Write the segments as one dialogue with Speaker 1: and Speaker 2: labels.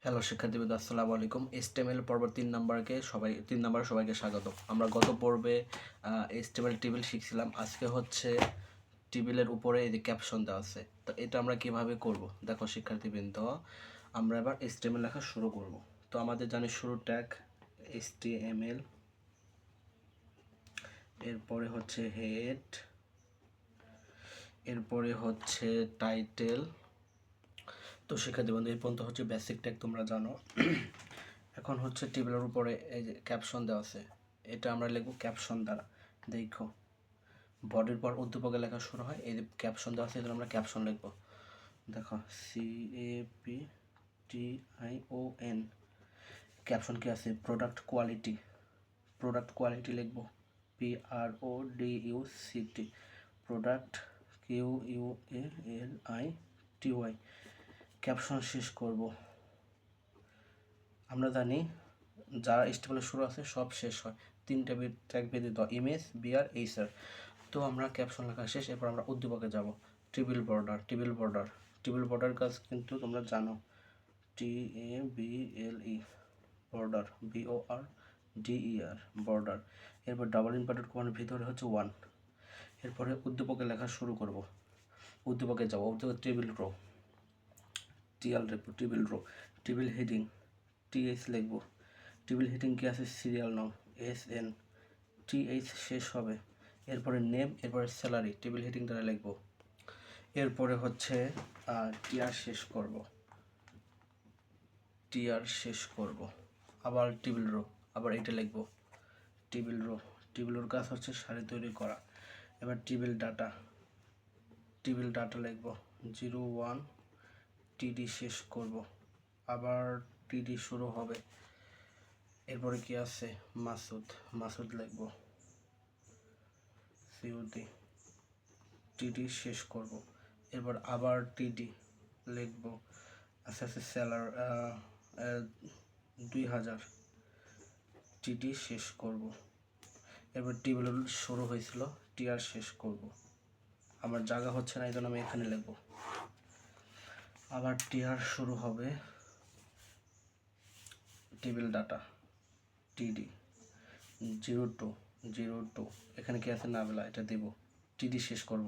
Speaker 1: Hello শিক্ষার্থীবৃন্দ, আসসালামু আলাইকুম। HTML পর্ব 3 নাম্বার সবাইকে স্বাগত। আমরা গত পর্বে HTML টেবিল শিখছিলাম। আজকে হচ্ছে টেবিলের উপরে এই যে ক্যাপশন দেওয়া আছে, তো এটা আমরা কিভাবে করব দেখো শিক্ষার্থীবৃন্দ। আমরা এবার HTML লেখা শুরু করব। তো আমাদের জানি শুরু ট্যাগ HTML, এরপরে হচ্ছে হেড, এরপরে হচ্ছে টাইটেল। তো শিক্ষার্থীবৃন্দ এই পর্যন্ত হচ্ছে বেসিক ট্যাগ তোমরা জানো। এখন হচ্ছে টেবিলের উপরে এই যে ক্যাপশন দেওয়া আছে, এটা আমরা লিখব ক্যাপশন দ্বারা। দেখো বডির পর উদ্দীপকে লেখা শুরু হয়, এই যে ক্যাপশন দেওয়া আছে, এজন্য আমরা ক্যাপশন লিখব। দেখো CAPTION, ক্যাপশন কি আছে? প্রোডাক্ট কোয়ালিটি, প্রোডাক্ট কোয়ালিটি লিখব PRODUCT, প্রোডাক্ট QUALITY। ক্যাপশন শেষ করব। আমরা জানি যারা HTML শুরু আছে সব শেষ হয়, 3টে ট্যাগ ব্যতীত ইমেজ, বিআর, এইচআর। তো আমরা ক্যাপশন লেখা শেষ, এরপর আমরা উদ্দীপকে যাব। Table border, table border, table border কাজ কিন্তু তোমরা জানো, TABLE বর্ডার, BORDER বর্ডার। এরপর ডাবল ইনভার্টেড কমার ভিতরে হচ্ছে 1। এরপরে উদ্দীপকে লেখা শুরু করব। উদ্দীপকে যাব, উদ্দীপকে table row, table row, table heading TH লিখব। টেবিল হেডিং কি আছে? সিরিয়াল নাম SN, TH শেষ হবে। এরপরে নেম, এরপরে স্যালারি টেবিল হেডিং দ্বারা লিখব। এরপরে হচ্ছে টিআর শেষ করব, টিআর শেষ করব। আবার টেবিল রো, আবার এটা লিখব টেবিল রো। টেবিল রোর কাজ হচ্ছে সারি তৈরি করা। এবার টেবিল ডাটা, টেবিল ডাটা লিখব 01 TD শেষ করব, আবার TD শুরু হবে। এরপরে কি আছে? মাসুদ, মাসুদ লিখব CUD, TD শেষ করব। এরপর আবার TD লিখব। আস্তে আস্তে স্যালার 2000, TD শেষ করব। এরপর টেবিল শুরু হয়েছিল, টিআর শেষ করব। আমার জায়গা হচ্ছে না, এই জন্য আমি এখানে লিখব। আবার টিআর শুরু হবে, টেবিল ডাটা TD 02, এখানে কি আছে? নাবেলা, এটা দেব। TD শেষ করব।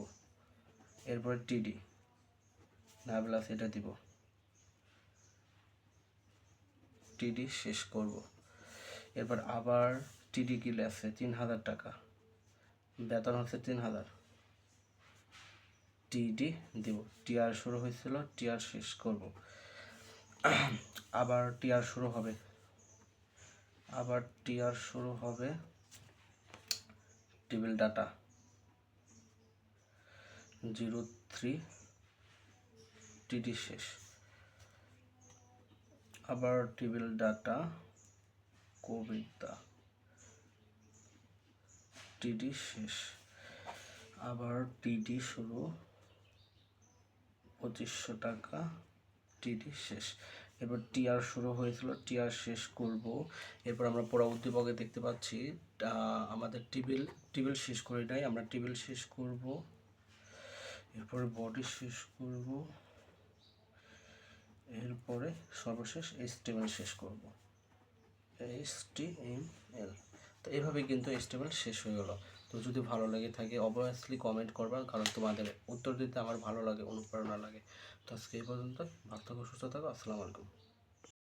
Speaker 1: এরপরে TD নাবেলা আছে, এটা দিব। TD শেষ করব। এরপর আবার TD কি আছে? 3000 টাকা, বেতন হচ্ছে 3000, TD দিব। টিআর শুরু হয়েছিল, টিআর শেষ করব। আবার টিআর শুরু হবে, আবার টিআর শুরু হবে, টেবিল ডাটা 03, TD শেষ। আবার টেবিল ডাটা কবিতা, TD শেষ। আবার TD শুরু 2500 টাকা, TD শেষ। এরপর টিআর শুরু হয়েছিল, টিআর শেষ করব। এরপর আমরা পুরো উদ্দীপকে দেখতে পাচ্ছি আমাদের টেবিল শেষ করে নাই, আমরা টেবিল শেষ করব। এরপরে বডি শেষ করব, এরপরে সর্বশেষ HTML শেষ করব, HTML। তো এইভাবে কিন্তু HTML শেষ হয়ে গেল। তো যদি ভালো লেগে থাকে অবভিয়াসলি কমেন্ট করবা, কারণ তোমাদের উত্তর দিতে আমার ভালো লাগে, অনুপ্রেরণা লাগে। তো আজকে এই পর্যন্ত, ভালো থাকো, সুস্থ থাকো, আসসালামু আলাইকুম।